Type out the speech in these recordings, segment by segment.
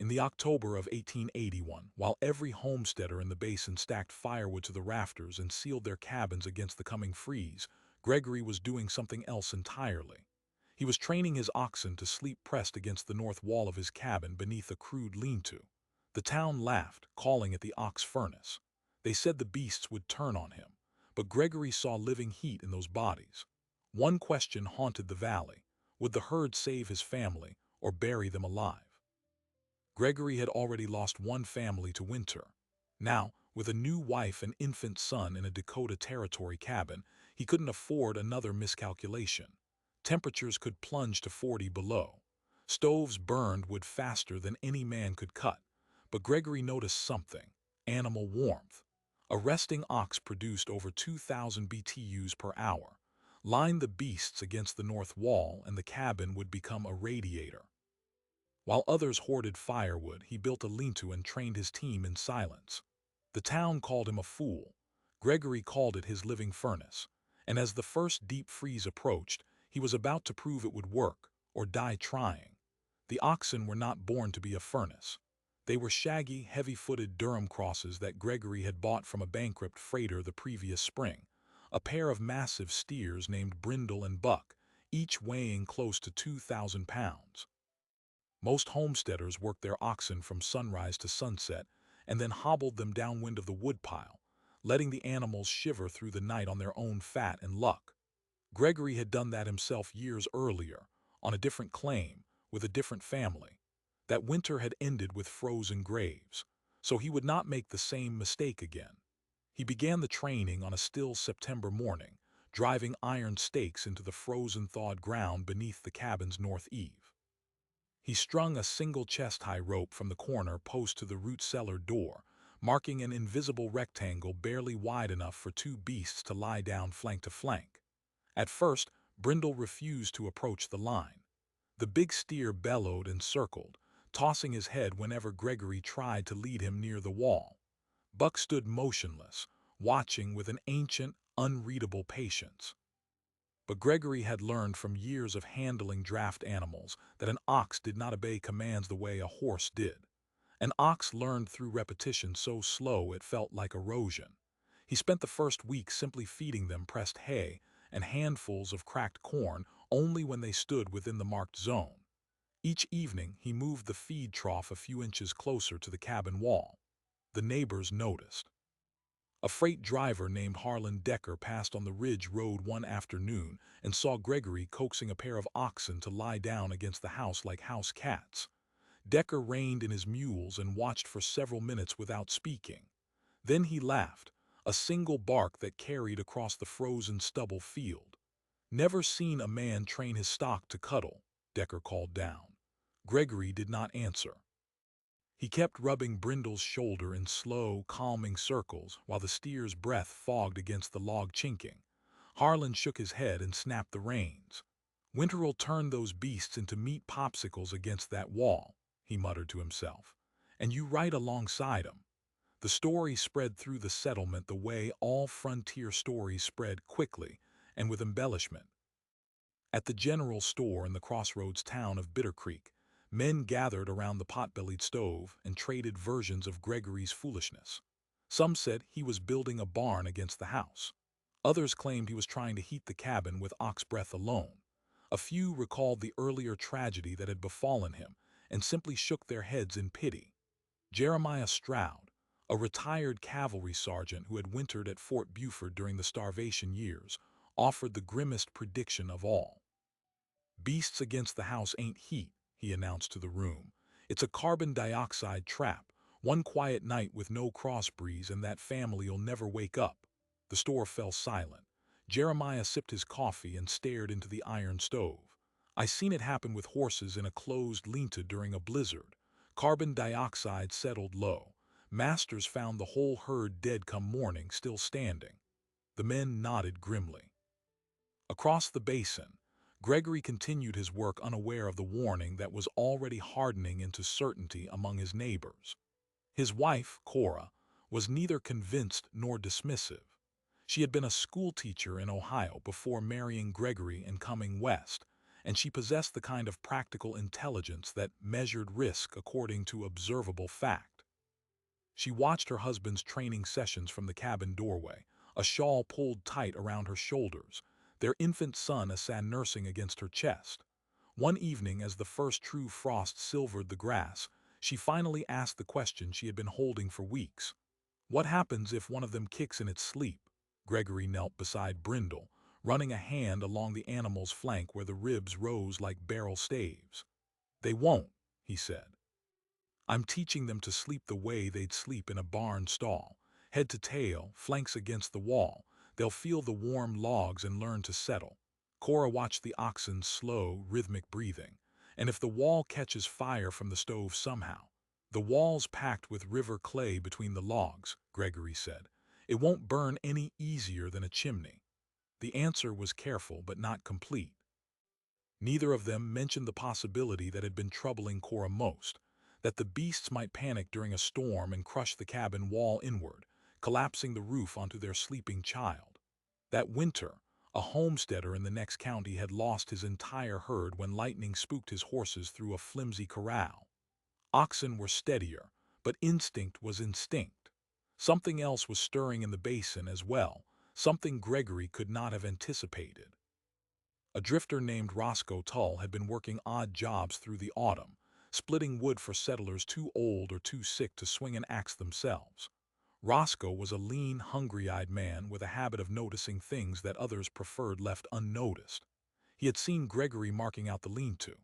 In the October of 1881, while every homesteader in the basin stacked firewood to the rafters and sealed their cabins against the coming freeze, Gregory was doing something else entirely. He was training his oxen to sleep pressed against the north wall of his cabin beneath a crude lean-to. The town laughed, calling it the ox furnace. They said the beasts would turn on him, but Gregory saw living heat in those bodies. One question haunted the valley: would the herd save his family or bury them alive? Gregory had already lost one family to winter. Now, with a new wife and infant son in a Dakota Territory cabin, he couldn't afford another miscalculation. Temperatures could plunge to 40 below. Stoves burned wood faster than any man could cut. But Gregory noticed something: animal warmth. A resting ox produced over 2,000 BTUs per hour. Line the beasts against the north wall and the cabin would become a radiator. While others hoarded firewood, he built a lean-to and trained his team in silence. The town called him a fool. Gregory called it his living furnace. And as the first deep freeze approached, he was about to prove it would work, or die trying. The oxen were not born to be a furnace. They were shaggy, heavy-footed Durham crosses that Gregory had bought from a bankrupt freighter the previous spring. A pair of massive steers named Brindle and Buck, each weighing close to 2,000 pounds. Most homesteaders worked their oxen from sunrise to sunset and then hobbled them downwind of the woodpile, letting the animals shiver through the night on their own fat and luck. Gregory had done that himself years earlier, on a different claim, with a different family. That winter had ended with frozen graves, so he would not make the same mistake again. He began the training on a still September morning, driving iron stakes into the frozen thawed ground beneath the cabin's north eave. He strung a single chest-high rope from the corner post to the root cellar door, marking an invisible rectangle barely wide enough for two beasts to lie down flank to flank. At first, Brindle refused to approach the line. The big steer bellowed and circled, tossing his head whenever Gregory tried to lead him near the wall. Buck stood motionless, watching with an ancient, unreadable patience. But Gregory had learned from years of handling draft animals that an ox did not obey commands the way a horse did. An ox learned through repetition so slow it felt like erosion. He spent the first week simply feeding them pressed hay and handfuls of cracked corn only when they stood within the marked zone. Each evening he moved the feed trough a few inches closer to the cabin wall. The neighbors noticed. A freight driver named Harlan Decker passed on the ridge road one afternoon and saw Gregory coaxing a pair of oxen to lie down against the house like house cats. Decker reined in his mules and watched for several minutes without speaking. Then he laughed, a single bark that carried across the frozen stubble field. "Never seen a man train his stock to cuddle," Decker called down. Gregory did not answer. He kept rubbing Brindle's shoulder in slow, calming circles while the steer's breath fogged against the log chinking. Harlan shook his head and snapped the reins. "Winter'll turn those beasts into meat popsicles against that wall," he muttered to himself. "And you right alongside 'em." The story spread through the settlement the way all frontier stories spread, quickly and with embellishment. At the general store in the crossroads town of Bitter Creek, men gathered around the pot-bellied stove and traded versions of Gregory's foolishness. Some said he was building a barn against the house. Others claimed he was trying to heat the cabin with ox breath alone. A few recalled the earlier tragedy that had befallen him and simply shook their heads in pity. Jeremiah Stroud, a retired cavalry sergeant who had wintered at Fort Buford during the starvation years, offered the grimmest prediction of all. "Beasts against the house ain't heat," he announced to the room. "It's a carbon dioxide trap. One quiet night with no cross breeze and that family'll never wake up." The store fell silent. Jeremiah sipped his coffee and stared into the iron stove. "I seen it happen with horses in a closed lean-to during a blizzard. Carbon dioxide settled low. Masters found the whole herd dead come morning, still standing." The men nodded grimly. Across the basin, Gregory continued his work unaware of the warning that was already hardening into certainty among his neighbors. His wife, Cora, was neither convinced nor dismissive. She had been a schoolteacher in Ohio before marrying Gregory and coming west, and she possessed the kind of practical intelligence that measured risk according to observable fact. She watched her husband's training sessions from the cabin doorway, a shawl pulled tight around her shoulders, their infant son sat nursing against her chest. One evening, as the first true frost silvered the grass, she finally asked the question she had been holding for weeks. What happens if one of them kicks in its sleep? Gregory knelt beside Brindle, running a hand along the animal's flank where the ribs rose like barrel staves. They won't, he said. I'm teaching them to sleep the way they'd sleep in a barn stall, head to tail, flanks against the wall. They'll feel the warm logs and learn to settle. Cora watched the oxen's slow, rhythmic breathing, and if the wall catches fire from the stove somehow, the wall's packed with river clay between the logs, Gregory said. It won't burn any easier than a chimney. The answer was careful but not complete. Neither of them mentioned the possibility that had been troubling Cora most, that the beasts might panic during a storm and crush the cabin wall inward, collapsing the roof onto their sleeping child. That winter, a homesteader in the next county had lost his entire herd when lightning spooked his horses through a flimsy corral. Oxen were steadier, but instinct was instinct. Something else was stirring in the basin as well, something Gregory could not have anticipated. A drifter named Roscoe Tull had been working odd jobs through the autumn, splitting wood for settlers too old or too sick to swing an axe themselves. Roscoe was a lean, hungry-eyed man with a habit of noticing things that others preferred left unnoticed. He had seen Gregory marking out the lean-to.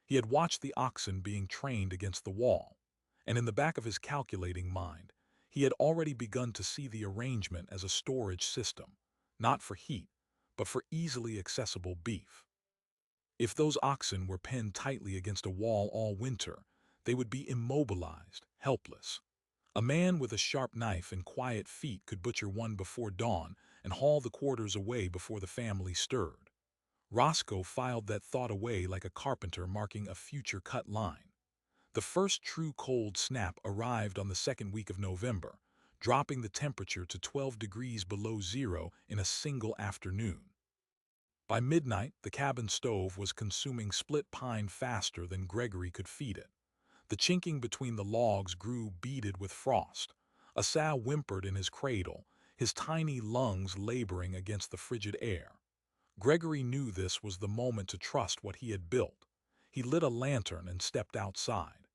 He had watched the oxen being trained against the wall, and in the back of his calculating mind, he had already begun to see the arrangement as a storage system, not for heat, but for easily accessible beef. If those oxen were penned tightly against a wall all winter, they would be immobilized, helpless. A man with a sharp knife and quiet feet could butcher one before dawn and haul the quarters away before the family stirred. Roscoe filed that thought away like a carpenter marking a future cut line. The first true cold snap arrived on the second week of November, dropping the temperature to 12 degrees below zero in a single afternoon. By midnight, the cabin stove was consuming split pine faster than Gregory could feed it. The chinking between the logs grew beaded with frost. A sow whimpered in his cradle, his tiny lungs laboring against the frigid air. Gregory knew this was the moment to trust what he had built. He lit a lantern and stepped outside.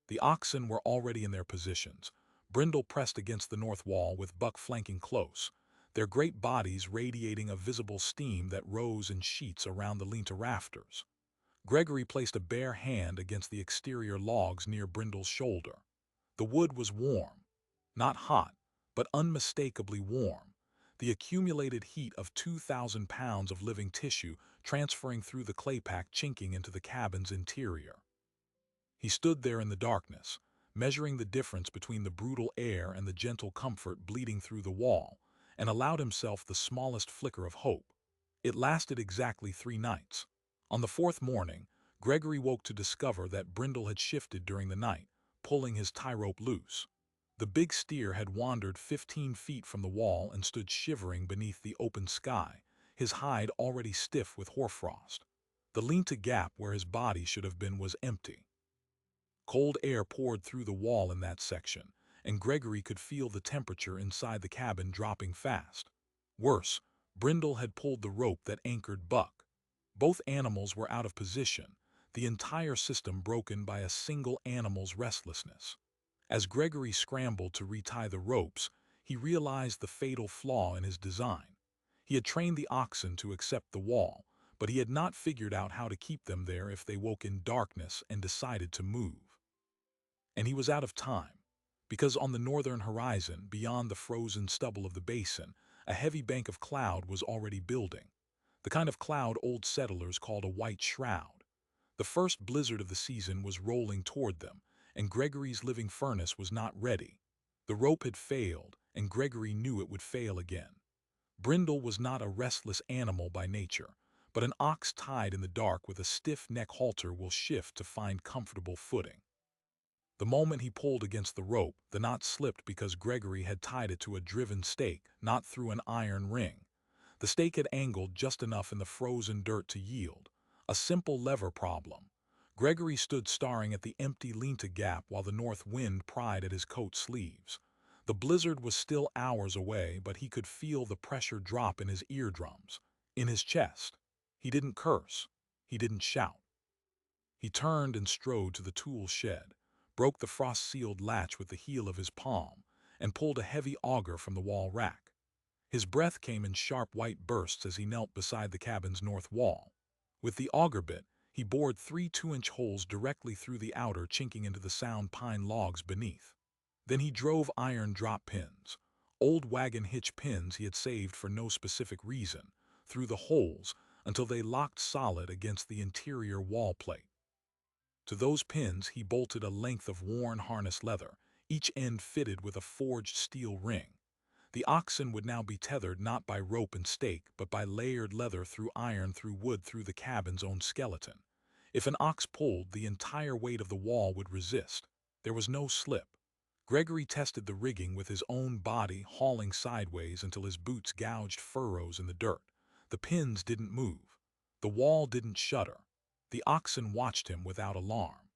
The oxen were already in their positions, Brindle pressed against the north wall with Buck flanking close, their great bodies radiating a visible steam that rose in sheets around the lean-to rafters. Gregory placed a bare hand against the exterior logs near Brindle's shoulder. The wood was warm, not hot, but unmistakably warm, the accumulated heat of 2,000 pounds of living tissue transferring through the clay pack chinking into the cabin's interior. He stood there in the darkness, measuring the difference between the brutal air and the gentle comfort bleeding through the wall, and allowed himself the smallest flicker of hope. It lasted exactly 3 nights. On the 4th morning, Gregory woke to discover that Brindle had shifted during the night, pulling his tie rope loose. The big steer had wandered 15 feet from the wall and stood shivering beneath the open sky, his hide already stiff with hoarfrost. The lean-to gap where his body should have been was empty. Cold air poured through the wall in that section, and Gregory could feel the temperature inside the cabin dropping fast. Worse, Brindle had pulled the rope that anchored Buck. Both animals were out of position, the entire system broken by a single animal's restlessness. As Gregory scrambled to retie the ropes, he realized the fatal flaw in his design. He had trained the oxen to accept the wall, but he had not figured out how to keep them there if they woke in darkness and decided to move. And he was out of time, because on the northern horizon, beyond the frozen stubble of the basin, a heavy bank of cloud was already building, the kind of cloud old settlers called a white shroud. The first blizzard of the season was rolling toward them, and Gregory's living furnace was not ready. The rope had failed, and Gregory knew it would fail again. Brindle was not a restless animal by nature, but an ox tied in the dark with a stiff neck halter will shift to find comfortable footing. The moment he pulled against the rope, the knot slipped because Gregory had tied it to a driven stake, not through an iron ring. The stake had angled just enough in the frozen dirt to yield. A simple lever problem. Gregory stood staring at the empty lean-to gap while the north wind pried at his coat sleeves. The blizzard was still hours away, but he could feel the pressure drop in his eardrums, in his chest. He didn't curse. He didn't shout. He turned and strode to the tool shed, broke the frost-sealed latch with the heel of his palm, and pulled a heavy auger from the wall rack. His breath came in sharp white bursts as he knelt beside the cabin's north wall. With the auger bit, he bored 3 2-inch holes directly through the outer, chinking into the sound pine logs beneath. Then he drove iron drop pins, old wagon hitch pins he had saved for no specific reason, through the holes until they locked solid against the interior wall plate. To those pins he bolted a length of worn harness leather, each end fitted with a forged steel ring. The oxen would now be tethered not by rope and stake, but by layered leather through iron through wood through the cabin's own skeleton. If an ox pulled, the entire weight of the wall would resist. There was no slip. Gregory tested the rigging with his own body, hauling sideways until his boots gouged furrows in the dirt. The pins didn't move. The wall didn't shudder. The oxen watched him without alarm.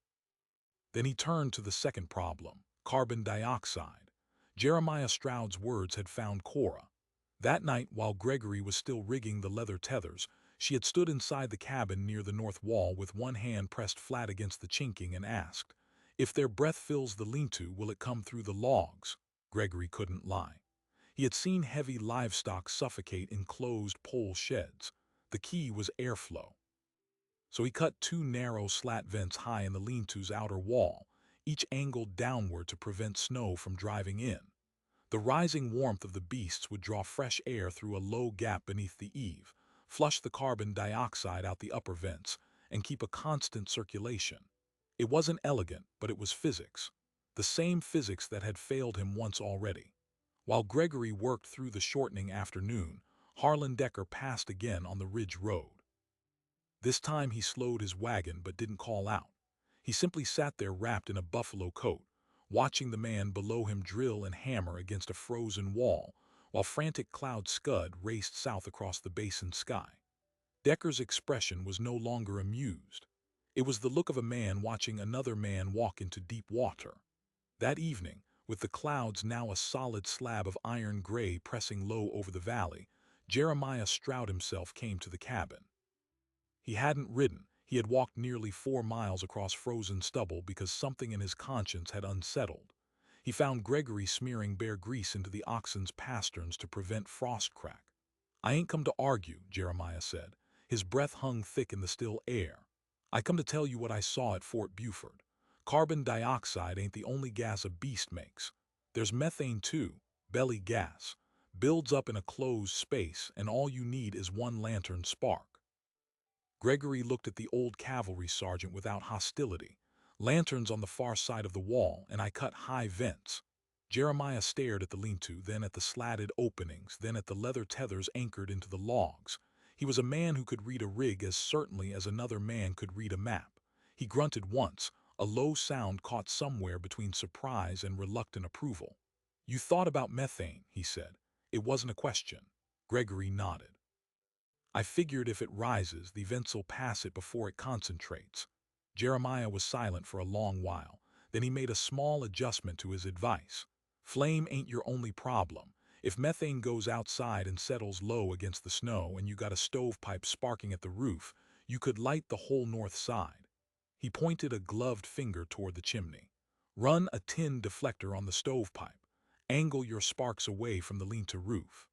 Then he turned to the second problem, carbon dioxide. Jeremiah Stroud's words had found Cora. That night, while Gregory was still rigging the leather tethers, she had stood inside the cabin near the north wall with one hand pressed flat against the chinking and asked, "If their breath fills the lean-to, will it come through the logs?" Gregory couldn't lie. He had seen heavy livestock suffocate in closed pole sheds. The key was airflow. So he cut 2 narrow slat vents high in the lean-to's outer wall, each angled downward to prevent snow from driving in. The rising warmth of the beasts would draw fresh air through a low gap beneath the eave, flush the carbon dioxide out the upper vents, and keep a constant circulation. It wasn't elegant, but it was physics. The same physics that had failed him once already. While Gregory worked through the shortening afternoon, Harlan Decker passed again on the ridge road. This time he slowed his wagon but didn't call out. He simply sat there wrapped in a buffalo coat, watching the man below him drill and hammer against a frozen wall, while frantic cloud scud raced south across the basin sky. Decker's expression was no longer amused. It was the look of a man watching another man walk into deep water. That evening, with the clouds now a solid slab of iron gray pressing low over the valley, Jeremiah Stroud himself came to the cabin. He hadn't ridden. He had walked nearly 4 miles across frozen stubble because something in his conscience had unsettled. He found Gregory smearing bear grease into the oxen's pasterns to prevent frost crack. "I ain't come to argue," Jeremiah said. His breath hung thick in the still air. "I come to tell you what I saw at Fort Buford. Carbon dioxide ain't the only gas a beast makes. There's methane too, belly gas. Builds up in a closed space, and all you need is one lantern spark." Gregory looked at the old cavalry sergeant without hostility. "Lanterns on the far side of the wall, and I cut high vents." Jeremiah stared at the lean-to, then at the slatted openings, then at the leather tethers anchored into the logs. He was a man who could read a rig as certainly as another man could read a map. He grunted once, a low sound caught somewhere between surprise and reluctant approval. "You thought about methane," he said. "It wasn't a question." Gregory nodded. "I figured if it rises, the vents'll pass it before it concentrates." Jeremiah was silent for a long while. Then he made a small adjustment to his advice. "Flame ain't your only problem. If methane goes outside and settles low against the snow and you got a stovepipe sparking at the roof, you could light the whole north side." He pointed a gloved finger toward the chimney. "Run a tin deflector on the stovepipe. Angle your sparks away from the lean-to roof."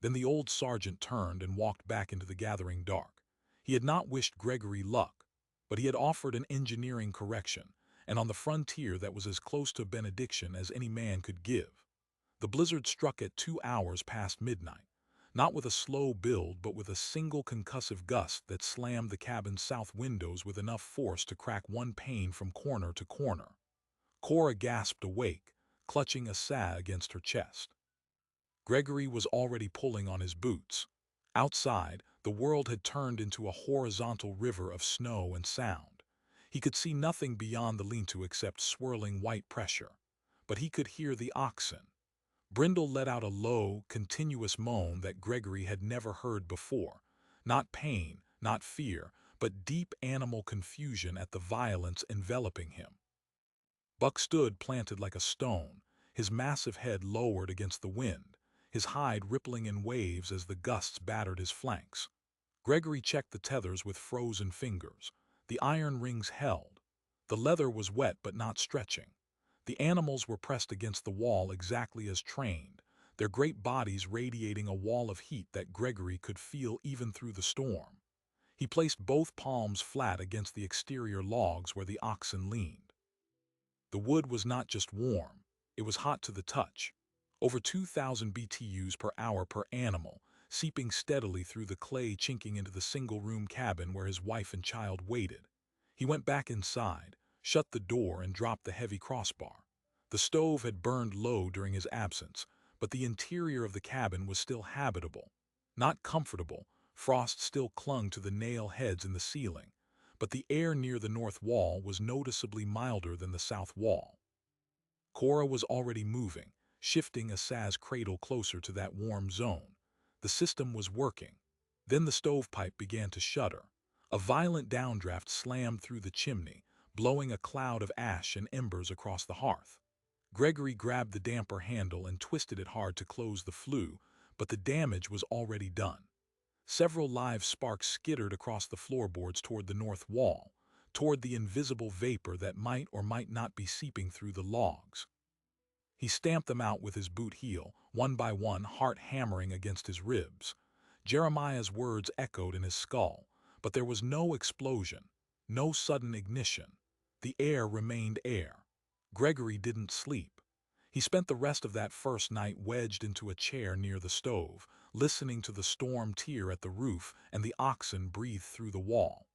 Then the old sergeant turned and walked back into the gathering dark. He had not wished Gregory luck, but he had offered an engineering correction, and on the frontier that was as close to benediction as any man could give. The blizzard struck at 2 hours past midnight, not with a slow build but with a single concussive gust that slammed the cabin's south windows with enough force to crack one pane from corner to corner. Cora gasped awake, clutching a sag against her chest. Gregory was already pulling on his boots. Outside, the world had turned into a horizontal river of snow and sound. He could see nothing beyond the lean-to except swirling white pressure. But he could hear the oxen. Brindle let out a low, continuous moan that Gregory had never heard before. Not pain, not fear, but deep animal confusion at the violence enveloping him. Buck stood planted like a stone, his massive head lowered against the wind, his hide rippling in waves as the gusts battered his flanks. Gregory checked the tethers with frozen fingers. The iron rings held. The leather was wet but not stretching. The animals were pressed against the wall exactly as trained, their great bodies radiating a wall of heat that Gregory could feel even through the storm. He placed both palms flat against the exterior logs where the oxen leaned. The wood was not just warm, it was hot to the touch. Over 2,000 BTUs per hour per animal, seeping steadily through the clay chinking into the single-room cabin where his wife and child waited. He went back inside, shut the door and dropped the heavy crossbar. The stove had burned low during his absence, but the interior of the cabin was still habitable. Not comfortable, frost still clung to the nail heads in the ceiling, but the air near the north wall was noticeably milder than the south wall. Cora was already moving, shifting Assaz's cradle closer to that warm zone. The system was working. Then the stovepipe began to shudder. A violent downdraft slammed through the chimney, blowing a cloud of ash and embers across the hearth. Gregory grabbed the damper handle and twisted it hard to close the flue, but the damage was already done. Several live sparks skittered across the floorboards toward the north wall, toward the invisible vapor that might or might not be seeping through the logs. He stamped them out with his boot heel, one by one, heart hammering against his ribs. Jeremiah's words echoed in his skull, but there was no explosion, no sudden ignition. The air remained air. Gregory didn't sleep. He spent the rest of that first night wedged into a chair near the stove, listening to the storm tear at the roof and the oxen breathe through the wall.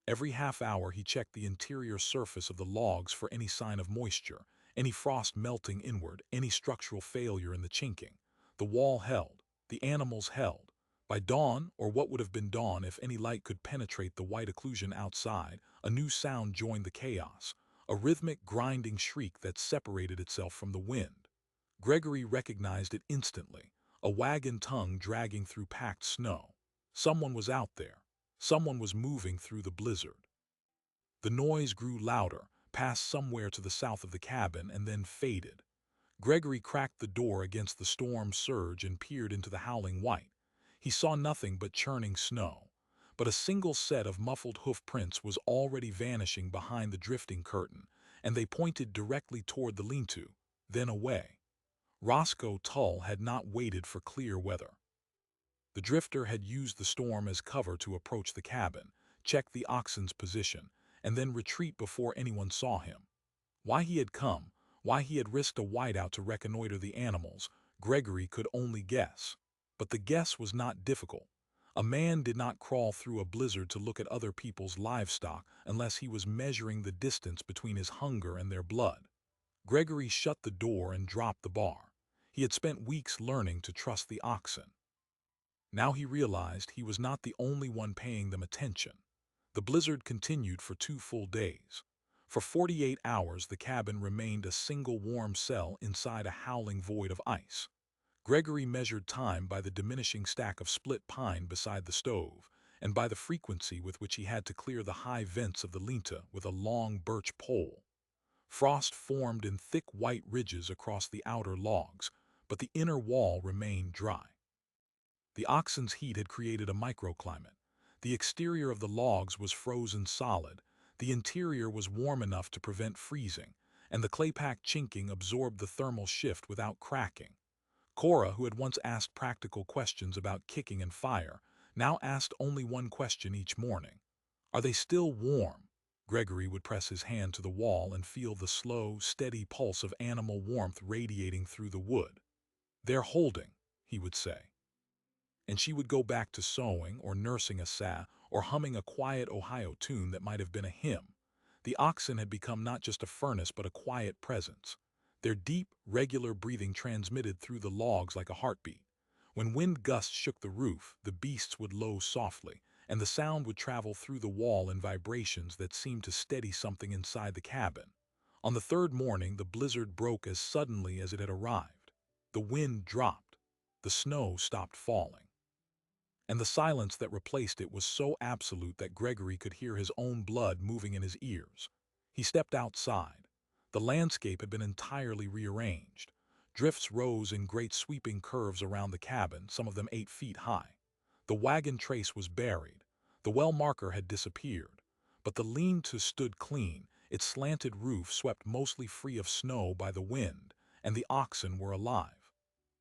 Every half hour he checked the interior surface of the logs for any sign of moisture, any frost melting inward, any structural failure in the chinking. The wall held. The animals held. By dawn, or what would have been dawn if any light could penetrate the white occlusion outside, a new sound joined the chaos, a rhythmic grinding shriek that separated itself from the wind. Gregory recognized it instantly, a wagon tongue dragging through packed snow. Someone was out there. Someone was moving through the blizzard. The noise grew louder, passed somewhere to the south of the cabin, and then faded. Gregory cracked the door against the storm surge and peered into the howling white. He saw nothing but churning snow, but a single set of muffled hoof prints was already vanishing behind the drifting curtain, and they pointed directly toward the lean-to, then away. Roscoe Tull had not waited for clear weather. The drifter had used the storm as cover to approach the cabin, check the oxen's position, and then retreat before anyone saw him. Why he had come, why he had risked a whiteout to reconnoiter the animals, Gregory could only guess. But the guess was not difficult. A man did not crawl through a blizzard to look at other people's livestock unless he was measuring the distance between his hunger and their blood. Gregory shut the door and dropped the bar. He had spent weeks learning to trust the oxen. Now he realized he was not the only one paying them attention. The blizzard continued for 2 full days. For 48 hours the cabin remained a single warm cell inside a howling void of ice. Gregory measured time by the diminishing stack of split pine beside the stove, and by the frequency with which he had to clear the high vents of the linta with a long birch pole. Frost formed in thick white ridges across the outer logs, but the inner wall remained dry. The oxen's heat had created a microclimate. The exterior of the logs was frozen solid, the interior was warm enough to prevent freezing, and the clay-packed chinking absorbed the thermal shift without cracking. Cora, who had once asked practical questions about kicking and fire, now asked only one question each morning. "Are they still warm?" Gregory would press his hand to the wall and feel the slow, steady pulse of animal warmth radiating through the wood. "They're holding," he would say. And she would go back to sewing or nursing Assaz or humming a quiet Ohio tune that might have been a hymn. The oxen had become not just a furnace but a quiet presence. Their deep, regular breathing transmitted through the logs like a heartbeat. When wind gusts shook the roof, the beasts would low softly, and the sound would travel through the wall in vibrations that seemed to steady something inside the cabin. On the third morning, the blizzard broke as suddenly as it had arrived. The wind dropped. The snow stopped falling. and the silence that replaced it was so absolute that Gregory could hear his own blood moving in his ears. He stepped outside. The landscape had been entirely rearranged. Drifts rose in great sweeping curves around the cabin, some of them 8 feet high. The wagon trace was buried. The well marker had disappeared. But the lean-to stood clean, its slanted roof swept mostly free of snow by the wind, and the oxen were alive.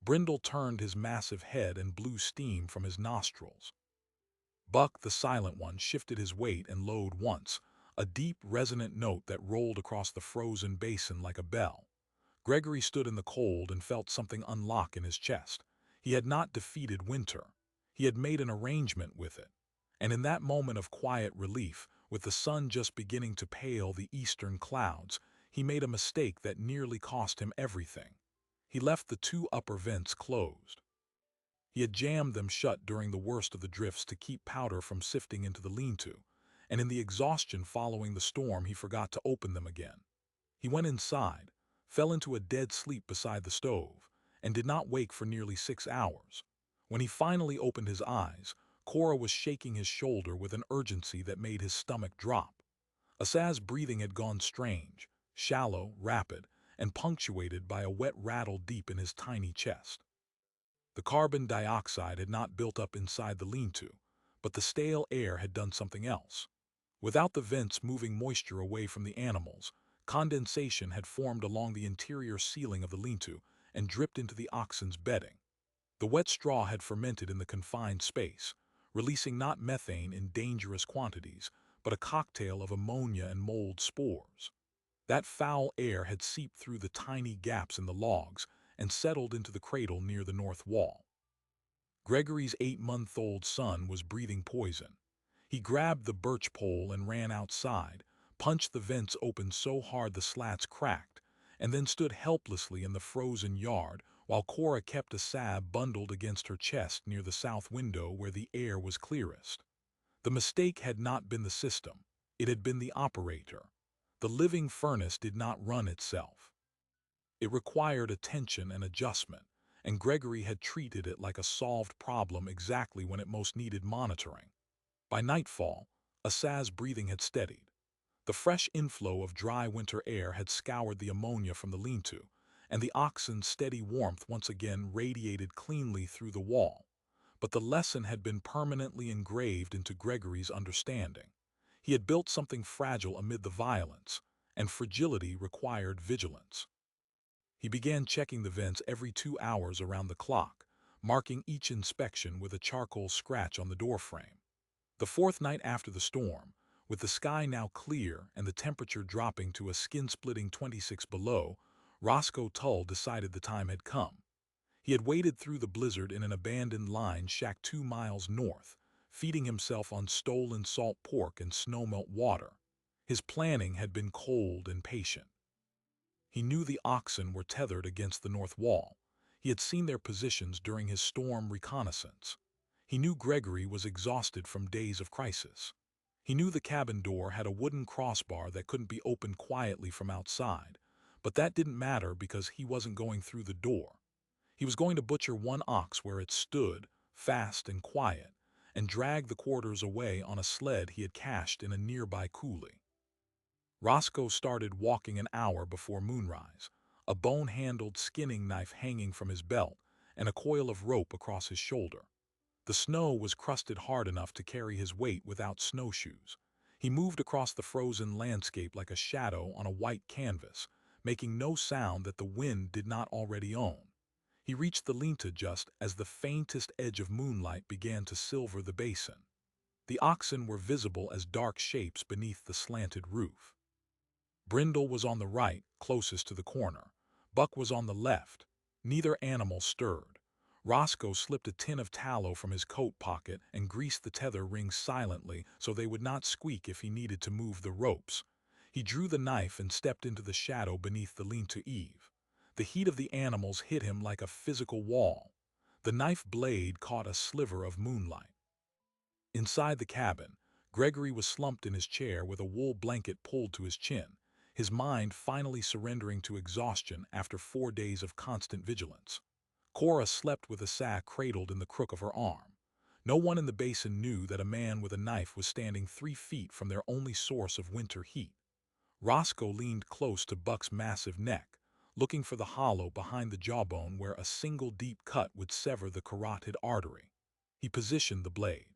Brindle turned his massive head and blew steam from his nostrils. Buck, the silent one, shifted his weight and lowed once, a deep, resonant note that rolled across the frozen basin like a bell. Gregory stood in the cold and felt something unlock in his chest. He had not defeated winter. He had made an arrangement with it. And in that moment of quiet relief, with the sun just beginning to pale the eastern clouds, he made a mistake that nearly cost him everything. He left the 2 upper vents closed. He had jammed them shut during the worst of the drifts to keep powder from sifting into the lean-to, and in the exhaustion following the storm he forgot to open them again. He went inside, fell into a dead sleep beside the stove, and did not wake for nearly 6 hours. When he finally opened his eyes, Cora was shaking his shoulder with an urgency that made his stomach drop. Asaz's breathing had gone strange, shallow, rapid, and punctuated by a wet rattle deep in his tiny chest. The carbon dioxide had not built up inside the lean-to, but the stale air had done something else. Without the vents moving moisture away from the animals, condensation had formed along the interior ceiling of the lean-to and dripped into the oxen's bedding. The wet straw had fermented in the confined space, releasing not methane in dangerous quantities, but a cocktail of ammonia and mold spores. That foul air had seeped through the tiny gaps in the logs and settled into the cradle near the north wall. Gregory's 8-month-old son was breathing poison. He grabbed the birch pole and ran outside, punched the vents open so hard the slats cracked, and then stood helplessly in the frozen yard while Cora kept Asaz bundled against her chest near the south window where the air was clearest. The mistake had not been the system. It had been the operator. The living furnace did not run itself. It required attention and adjustment, and Gregory had treated it like a solved problem exactly when it most needed monitoring. By nightfall, Asaz's breathing had steadied. The fresh inflow of dry winter air had scoured the ammonia from the lean-to, and the oxen's steady warmth once again radiated cleanly through the wall. But the lesson had been permanently engraved into Gregory's understanding. He had built something fragile amid the violence, and fragility required vigilance. He began checking the vents every 2 hours around the clock, marking each inspection with a charcoal scratch on the doorframe. The 4th night after the storm, with the sky now clear and the temperature dropping to a skin-splitting 26 below, Roscoe Tull decided the time had come. He had waded through the blizzard in an abandoned line shack 2 miles north, feeding himself on stolen salt pork and snowmelt water. His planning had been cold and patient. He knew the oxen were tethered against the north wall. He had seen their positions during his storm reconnaissance. He knew Gregory was exhausted from days of crisis. He knew the cabin door had a wooden crossbar that couldn't be opened quietly from outside, but that didn't matter because he wasn't going through the door. He was going to butcher one ox where it stood, fast and quiet, and drag the quarters away on a sled he had cached in a nearby coulee. Roscoe started walking an hour before moonrise, a bone-handled skinning knife hanging from his belt and a coil of rope across his shoulder. The snow was crusted hard enough to carry his weight without snowshoes. He moved across the frozen landscape like a shadow on a white canvas, making no sound that the wind did not already own. He reached the lean-to just as the faintest edge of moonlight began to silver the basin. The oxen were visible as dark shapes beneath the slanted roof. Brindle was on the right, closest to the corner. Buck was on the left. Neither animal stirred. Roscoe slipped a tin of tallow from his coat pocket and greased the tether rings silently so they would not squeak if he needed to move the ropes. He drew the knife and stepped into the shadow beneath the lean-to eave. The heat of the animals hit him like a physical wall. The knife blade caught a sliver of moonlight. Inside the cabin, Gregory was slumped in his chair with a wool blanket pulled to his chin, his mind finally surrendering to exhaustion after 4 days of constant vigilance. Cora slept with Asaz cradled in the crook of her arm. No one in the basin knew that a man with a knife was standing 3 feet from their only source of winter heat. Roscoe leaned close to Buck's massive neck, looking for the hollow behind the jawbone where a single deep cut would sever the carotid artery. He positioned the blade.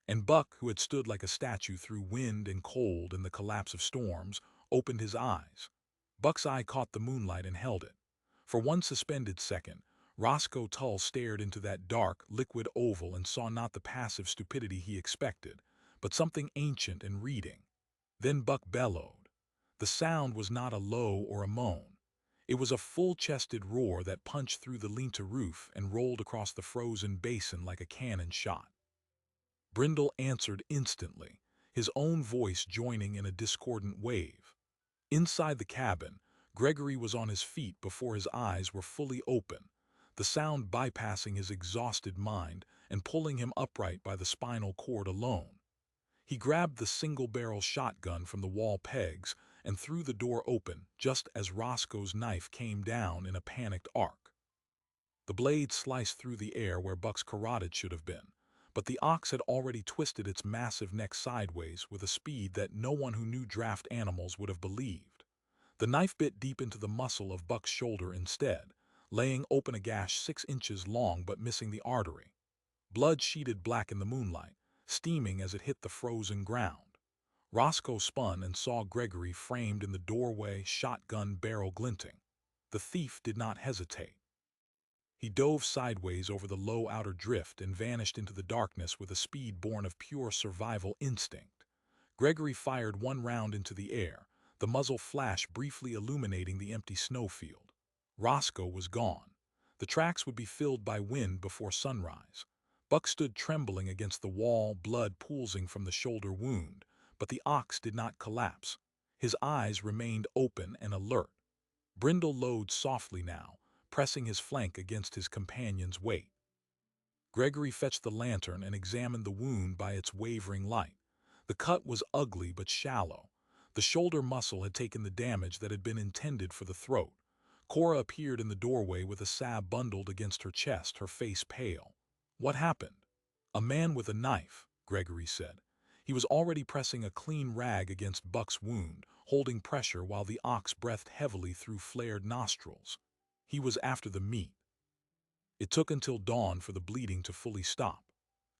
And Buck, who had stood like a statue through wind and cold and the collapse of storms, opened his eyes. Buck's eye caught the moonlight and held it. For one suspended second, Roscoe Tull stared into that dark, liquid oval and saw not the passive stupidity he expected, but something ancient and reading. Then Buck bellowed. The sound was not a low or a moan. It was a full-chested roar that punched through the lean-to roof and rolled across the frozen basin like a cannon shot. Brindle answered instantly, his own voice joining in a discordant wave. Inside the cabin, Gregory was on his feet before his eyes were fully open, the sound bypassing his exhausted mind and pulling him upright by the spinal cord alone. He grabbed the single-barrel shotgun from the wall pegs and threw the door open just as Roscoe's knife came down in a panicked arc. The blade sliced through the air where Buck's carotid should have been, but the ox had already twisted its massive neck sideways with a speed that no one who knew draft animals would have believed. The knife bit deep into the muscle of Buck's shoulder instead, laying open a gash 6 inches long but missing the artery. Blood sheeted black in the moonlight, steaming as it hit the frozen ground. Roscoe spun and saw Gregory framed in the doorway, shotgun barrel glinting. The thief did not hesitate. He dove sideways over the low outer drift and vanished into the darkness with a speed born of pure survival instinct. Gregory fired one round into the air, the muzzle flash briefly illuminating the empty snowfield. Roscoe was gone. The tracks would be filled by wind before sunrise. Buck stood trembling against the wall, blood pooling from the shoulder wound, but the ox did not collapse. His eyes remained open and alert. Brindle lowed softly now, pressing his flank against his companion's weight. Gregory fetched the lantern and examined the wound by its wavering light. The cut was ugly but shallow. The shoulder muscle had taken the damage that had been intended for the throat. Cora appeared in the doorway with a salve bundled against her chest, her face pale. "What happened?" "A man with a knife," Gregory said. He was already pressing a clean rag against Buck's wound, holding pressure while the ox breathed heavily through flared nostrils. He was after the meat. It took until dawn for the bleeding to fully stop.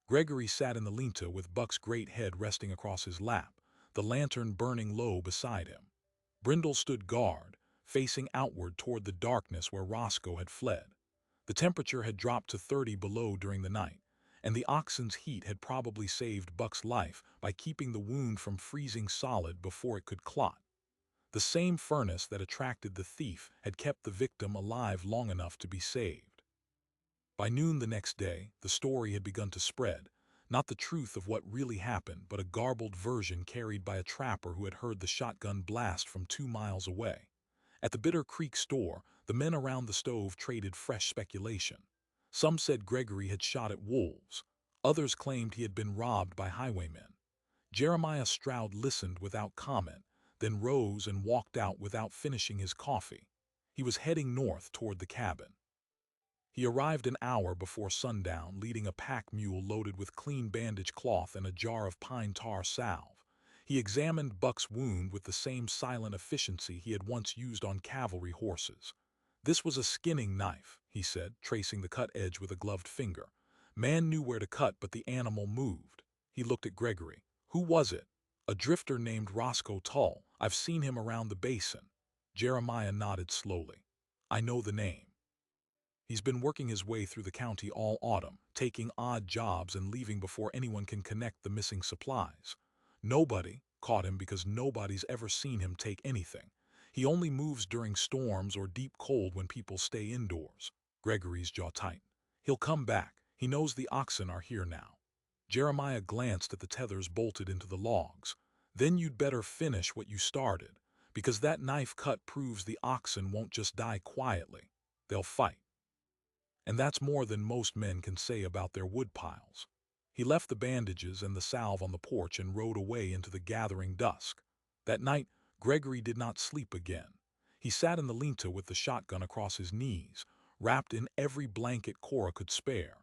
Gregory sat in the lean-to with Buck's great head resting across his lap, the lantern burning low beside him. Brindle stood guard, facing outward toward the darkness where Roscoe had fled. The temperature had dropped to 30 below during the night, and the oxen's heat had probably saved Buck's life by keeping the wound from freezing solid before it could clot. The same furnace that attracted the thief had kept the victim alive long enough to be saved. By noon the next day, the story had begun to spread, not the truth of what really happened, but a garbled version carried by a trapper who had heard the shotgun blast from 2 miles away. At the Bitter Creek store, the men around the stove traded fresh speculation. Some said Gregory had shot at wolves. Others claimed he had been robbed by highwaymen. Jeremiah Stroud listened without comment, then rose and walked out without finishing his coffee. He was heading north toward the cabin. He arrived an hour before sundown, leading a pack mule loaded with clean bandage cloth and a jar of pine tar salve. He examined Buck's wound with the same silent efficiency he had once used on cavalry horses. "This was a skinning knife," he said, tracing the cut edge with a gloved finger. "Man knew where to cut, but the animal moved." He looked at Gregory. "Who was it?" "A drifter named Roscoe Tull. I've seen him around the basin." Jeremiah nodded slowly. "I know the name. He's been working his way through the county all autumn, taking odd jobs and leaving before anyone can connect the missing supplies. Nobody caught him because nobody's ever seen him take anything. He only moves during storms or deep cold when people stay indoors." Gregory's jaw tightened. "He'll come back. He knows the oxen are here now." Jeremiah glanced at the tethers bolted into the logs. "Then you'd better finish what you started, because that knife cut proves the oxen won't just die quietly. They'll fight. And that's more than most men can say about their woodpiles." He left the bandages and the salve on the porch and rode away into the gathering dusk. That night, Gregory did not sleep again. He sat in the lean-to with the shotgun across his knees, wrapped in every blanket Cora could spare.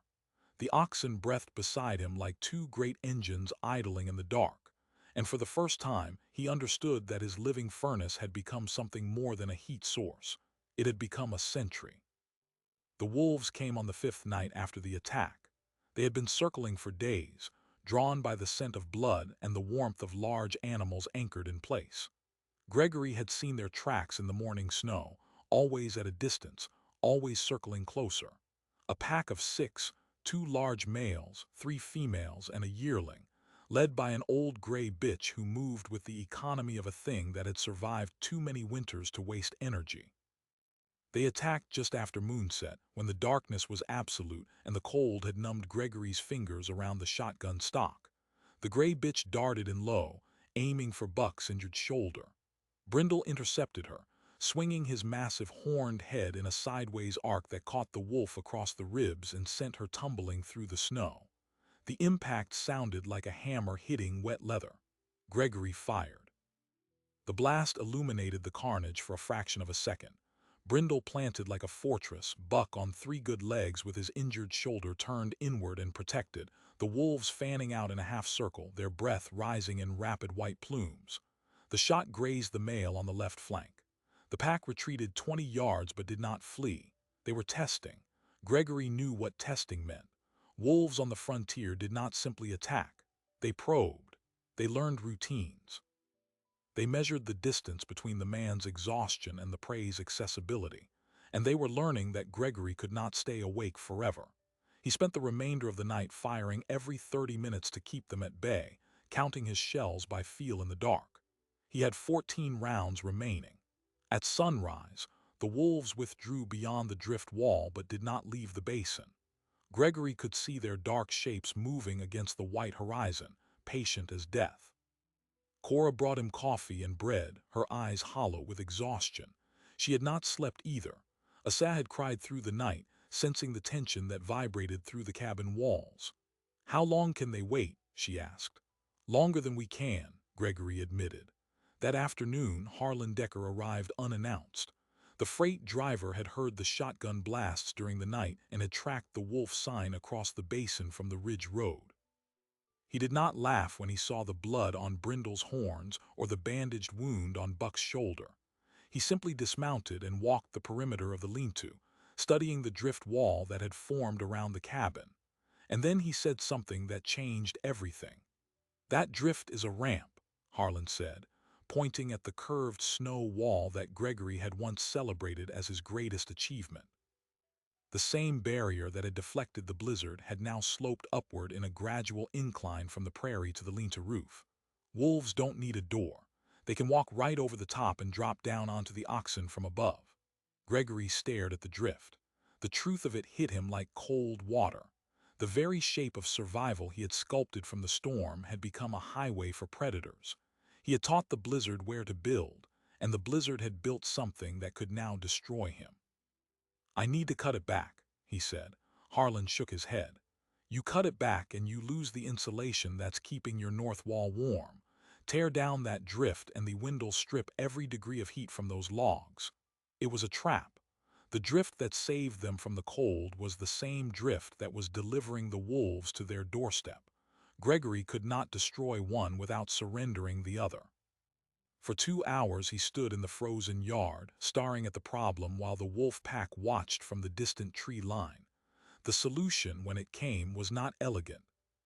The oxen breathed beside him like two great engines idling in the dark, and for the first time he understood that his living furnace had become something more than a heat source. It had become a sentry. The wolves came on the fifth night after the attack. They had been circling for days, drawn by the scent of blood and the warmth of large animals anchored in place. Gregory had seen their tracks in the morning snow, always at a distance, always circling closer. A pack of six, two large males, three females, and a yearling, led by an old gray bitch who moved with the economy of a thing that had survived too many winters to waste energy. They attacked just after moonset, when the darkness was absolute and the cold had numbed Gregory's fingers around the shotgun stock. The gray bitch darted in low, aiming for Buck's injured shoulder. Brindle intercepted her, swinging his massive horned head in a sideways arc that caught the wolf across the ribs and sent her tumbling through the snow. The impact sounded like a hammer hitting wet leather. Gregory fired. The blast illuminated the carnage for a fraction of a second. Brindle planted like a fortress, Buck on three good legs with his injured shoulder turned inward and protected, the wolves fanning out in a half-circle, their breath rising in rapid white plumes. The shot grazed the male on the left flank. The pack retreated 20 yards but did not flee. They were testing. Gregory knew what testing meant. Wolves on the frontier did not simply attack. They probed. They learned routines. They measured the distance between the man's exhaustion and the prey's accessibility, and they were learning that Gregory could not stay awake forever. He spent the remainder of the night firing every 30 minutes to keep them at bay, counting his shells by feel in the dark. He had 14 rounds remaining. At sunrise, the wolves withdrew beyond the drift wall but did not leave the basin. Gregory could see their dark shapes moving against the white horizon, patient as death. Cora brought him coffee and bread, her eyes hollow with exhaustion. She had not slept either. Asa had cried through the night, sensing the tension that vibrated through the cabin walls. "How long can they wait?" she asked. "Longer than we can," Gregory admitted. That afternoon, Harlan Decker arrived unannounced. The freight driver had heard the shotgun blasts during the night and had tracked the wolf sign across the basin from the Ridge Road. He did not laugh when he saw the blood on Brindle's horns or the bandaged wound on Buck's shoulder. He simply dismounted and walked the perimeter of the lean-to, studying the drift wall that had formed around the cabin. And then he said something that changed everything. "That drift is a ramp," Harlan said, pointing at the curved snow wall that Gregory had once celebrated as his greatest achievement. The same barrier that had deflected the blizzard had now sloped upward in a gradual incline from the prairie to the lean-to roof. Wolves don't need a door. They can walk right over the top and drop down onto the oxen from above. Gregory stared at the drift. The truth of it hit him like cold water. The very shape of survival he had sculpted from the storm had become a highway for predators. He had taught the blizzard where to build, and the blizzard had built something that could now destroy him. "I need to cut it back," he said. Harlan shook his head. "You cut it back and you lose the insulation that's keeping your north wall warm. Tear down that drift and the wind will strip every degree of heat from those logs." It was a trap. The drift that saved them from the cold was the same drift that was delivering the wolves to their doorstep. Gregory could not destroy one without surrendering the other. For 2 hours he stood in the frozen yard, staring at the problem while the wolf pack watched from the distant tree line. The solution, when it came, was not elegant.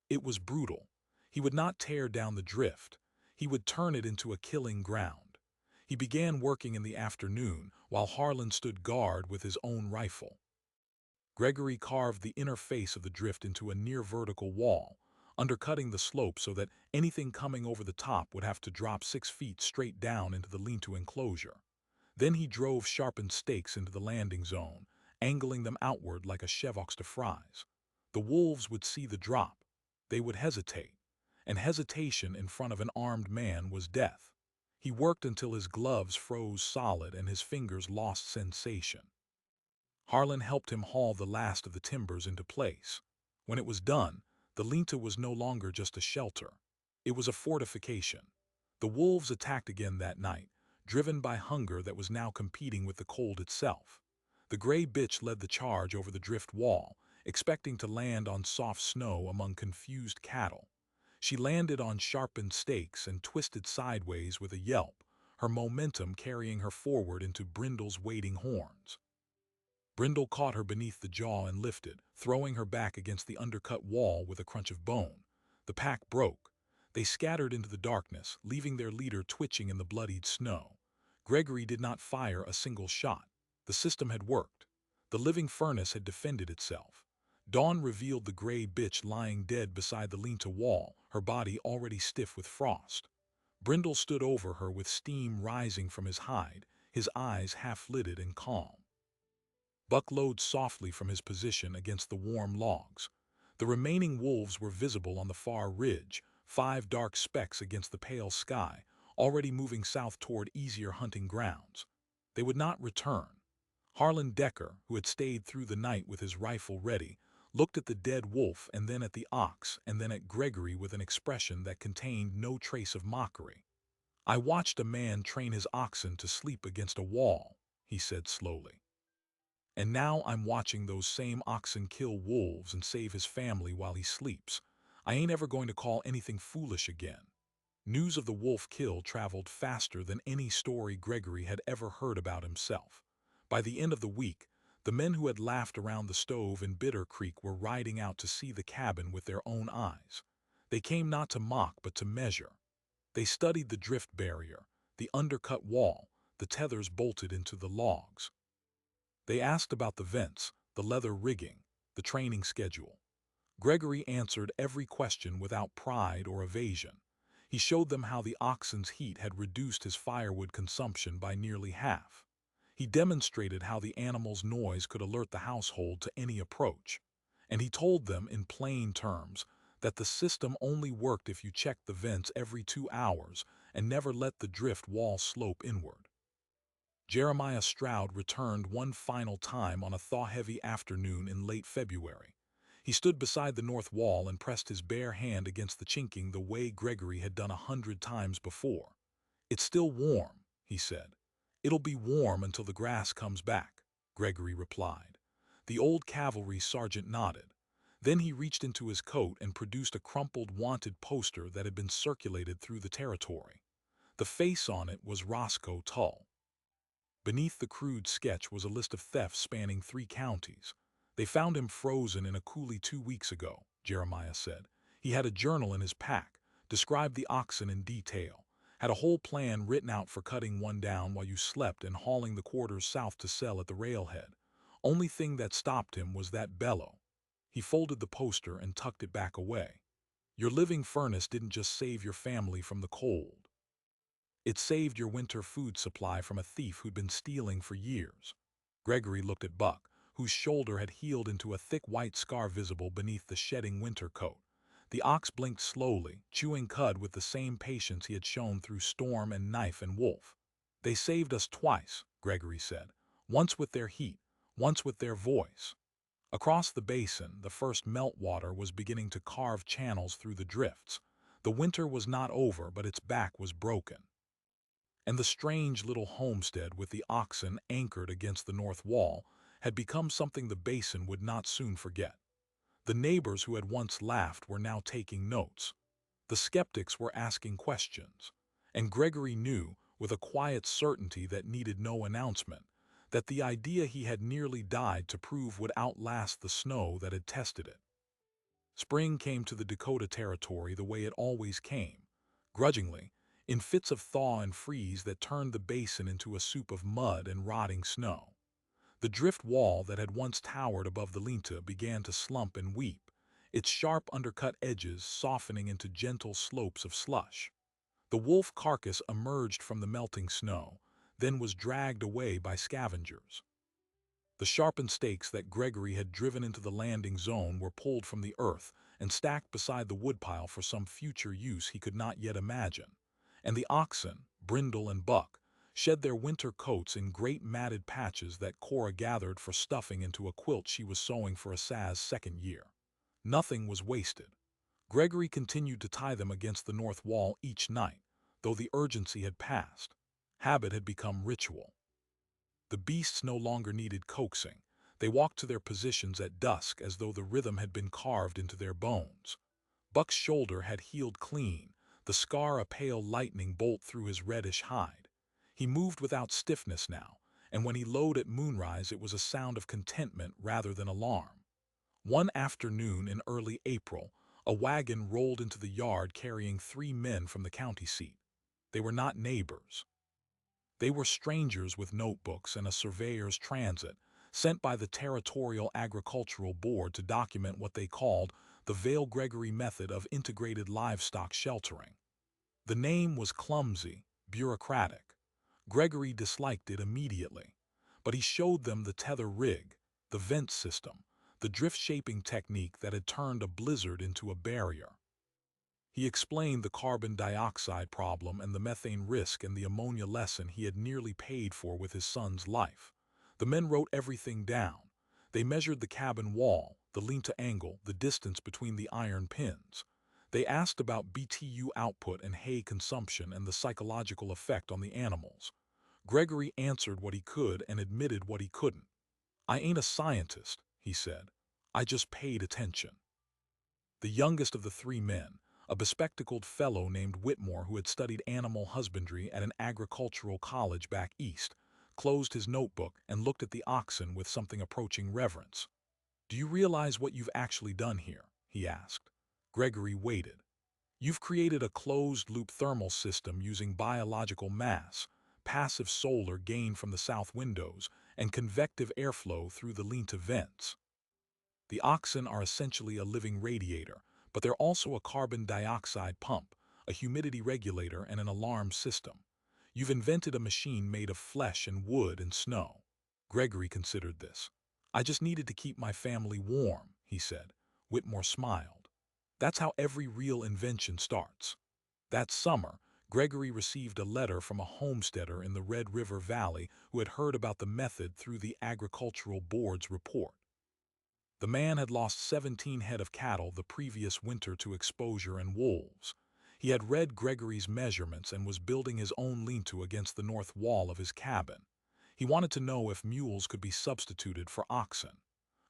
It was brutal. He would not tear down the drift. He would turn it into a killing ground. He began working in the afternoon, while Harlan stood guard with his own rifle. Gregory carved the inner face of the drift into a near-vertical wall, undercutting the slope so that anything coming over the top would have to drop 6 feet straight down into the lean-to enclosure. Then he drove sharpened stakes into the landing zone, angling them outward like a chevox de fries. The wolves would see the drop. They would hesitate, and hesitation in front of an armed man was death. He worked until his gloves froze solid and his fingers lost sensation. Harlan helped him haul the last of the timbers into place. When it was done, the lean-to was no longer just a shelter. It was a fortification. The wolves attacked again that night, driven by hunger that was now competing with the cold itself. The gray bitch led the charge over the drift wall, expecting to land on soft snow among confused cattle. She landed on sharpened stakes and twisted sideways with a yelp, her momentum carrying her forward into Brindle's waiting horns. Brindle caught her beneath the jaw and lifted, throwing her back against the undercut wall with a crunch of bone. The pack broke. They scattered into the darkness, leaving their leader twitching in the bloodied snow. Gregory did not fire a single shot. The system had worked. The living furnace had defended itself. Dawn revealed the gray bitch lying dead beside the lean-to wall, her body already stiff with frost. Brindle stood over her with steam rising from his hide, his eyes half-lidded and calm. Buck lowed softly from his position against the warm logs. The remaining wolves were visible on the far ridge, 5 dark specks against the pale sky, already moving south toward easier hunting grounds. They would not return. Harlan Decker, who had stayed through the night with his rifle ready, looked at the dead wolf and then at the ox and then at Gregory with an expression that contained no trace of mockery. "I watched a man train his oxen to sleep against a wall," he said slowly. "And now I'm watching those same oxen kill wolves and save his family while he sleeps. I ain't ever going to call anything foolish again." News of the wolf kill traveled faster than any story Gregory had ever heard about himself. By the end of the week, the men who had laughed around the stove in Bitter Creek were riding out to see the cabin with their own eyes. They came not to mock but to measure. They studied the drift barrier, the undercut wall, the tethers bolted into the logs. They asked about the vents, the leather rigging, the training schedule. Gregory answered every question without pride or evasion. He showed them how the oxen's heat had reduced his firewood consumption by nearly half. He demonstrated how the animal's noise could alert the household to any approach. And he told them in plain terms that the system only worked if you checked the vents every 2 hours and never let the drift wall slope inward. Jeremiah Stroud returned one final time on a thaw-heavy afternoon in late February. He stood beside the north wall and pressed his bare hand against the chinking the way Gregory had done 100 times before. "It's still warm," he said. "It'll be warm until the grass comes back," Gregory replied. The old cavalry sergeant nodded. Then he reached into his coat and produced a crumpled wanted poster that had been circulated through the territory. The face on it was Roscoe Tull. Beneath the crude sketch was a list of thefts spanning 3 counties. "They found him frozen in a coulee 2 weeks ago," Jeremiah said. "He had a journal in his pack, described the oxen in detail, had a whole plan written out for cutting one down while you slept and hauling the quarters south to sell at the railhead. Only thing that stopped him was that bellow." He folded the poster and tucked it back away. "Your living furnace didn't just save your family from the cold. It saved your winter food supply from a thief who'd been stealing for years." Gregory looked at Buck, whose shoulder had healed into a thick white scar visible beneath the shedding winter coat. The ox blinked slowly, chewing cud with the same patience he had shown through storm and knife and wolf. "They saved us twice," Gregory said. "Once with their heat, once with their voice." Across the basin, the first meltwater was beginning to carve channels through the drifts. The winter was not over, but its back was broken. And the strange little homestead with the oxen anchored against the north wall had become something the basin would not soon forget. The neighbors who had once laughed were now taking notes. The skeptics were asking questions. And Gregory knew, with a quiet certainty that needed no announcement, that the idea he had nearly died to prove would outlast the snow that had tested it. Spring came to the Dakota Territory the way it always came, grudgingly, in fits of thaw and freeze that turned the basin into a soup of mud and rotting snow. The drift wall that had once towered above the Linta began to slump and weep, its sharp undercut edges softening into gentle slopes of slush. The wolf carcass emerged from the melting snow, then was dragged away by scavengers. The sharpened stakes that Gregory had driven into the landing zone were pulled from the earth and stacked beside the woodpile for some future use he could not yet imagine. And the oxen, Brindle and Buck, shed their winter coats in great matted patches that Cora gathered for stuffing into a quilt she was sewing for Asaz's 2nd year. Nothing was wasted. Gregory continued to tie them against the north wall each night, though the urgency had passed. Habit had become ritual. The beasts no longer needed coaxing. They walked to their positions at dusk as though the rhythm had been carved into their bones. Buck's shoulder had healed clean, the scar a pale lightning bolt through his reddish hide. He moved without stiffness now, and when he lowed at moonrise it was a sound of contentment rather than alarm. One afternoon in early April, a wagon rolled into the yard carrying 3 men from the county seat. They were not neighbors. They were strangers with notebooks and a surveyor's transit, sent by the Territorial Agricultural Board to document what they called the Vale Gregory method of integrated livestock sheltering. The name was clumsy, bureaucratic. Gregory disliked it immediately, but he showed them the tether rig, the vent system, the drift-shaping technique that had turned a blizzard into a barrier. He explained the carbon dioxide problem and the methane risk and the ammonia lesson he had nearly paid for with his son's life. The men wrote everything down. They measured the cabin wall, the lean-to angle, the distance between the iron pins. They asked about BTU output and hay consumption and the psychological effect on the animals. Gregory answered what he could and admitted what he couldn't. "I ain't a scientist," he said. "I just paid attention." The youngest of the 3 men, a bespectacled fellow named Whitmore who had studied animal husbandry at an agricultural college back east, closed his notebook and looked at the oxen with something approaching reverence. "Do you realize what you've actually done here?" he asked. Gregory waited. "You've created a closed-loop thermal system using biological mass, passive solar gained from the south windows, and convective airflow through the lean-to vents. The oxen are essentially a living radiator, but they're also a carbon dioxide pump, a humidity regulator, and an alarm system. You've invented a machine made of flesh and wood and snow." Gregory considered this. "I just needed to keep my family warm," he said. Whitmore smiled. "That's how every real invention starts." That summer, Gregory received a letter from a homesteader in the Red River Valley who had heard about the method through the Agricultural Board's report. The man had lost 17 head of cattle the previous winter to exposure and wolves. He had read Gregory's measurements and was building his own lean-to against the north wall of his cabin. He wanted to know if mules could be substituted for oxen.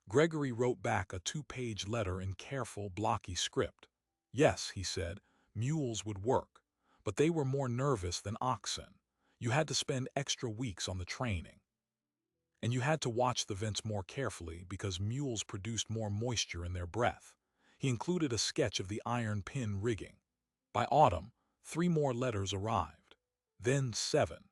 Gregory wrote back a 2-page letter in careful, blocky script. "Yes," he said, "mules would work, but they were more nervous than oxen. You had to spend extra weeks on the training. And you had to watch the vents more carefully because mules produced more moisture in their breath." He included a sketch of the iron pin rigging. By autumn, 3 more letters arrived. Then 7.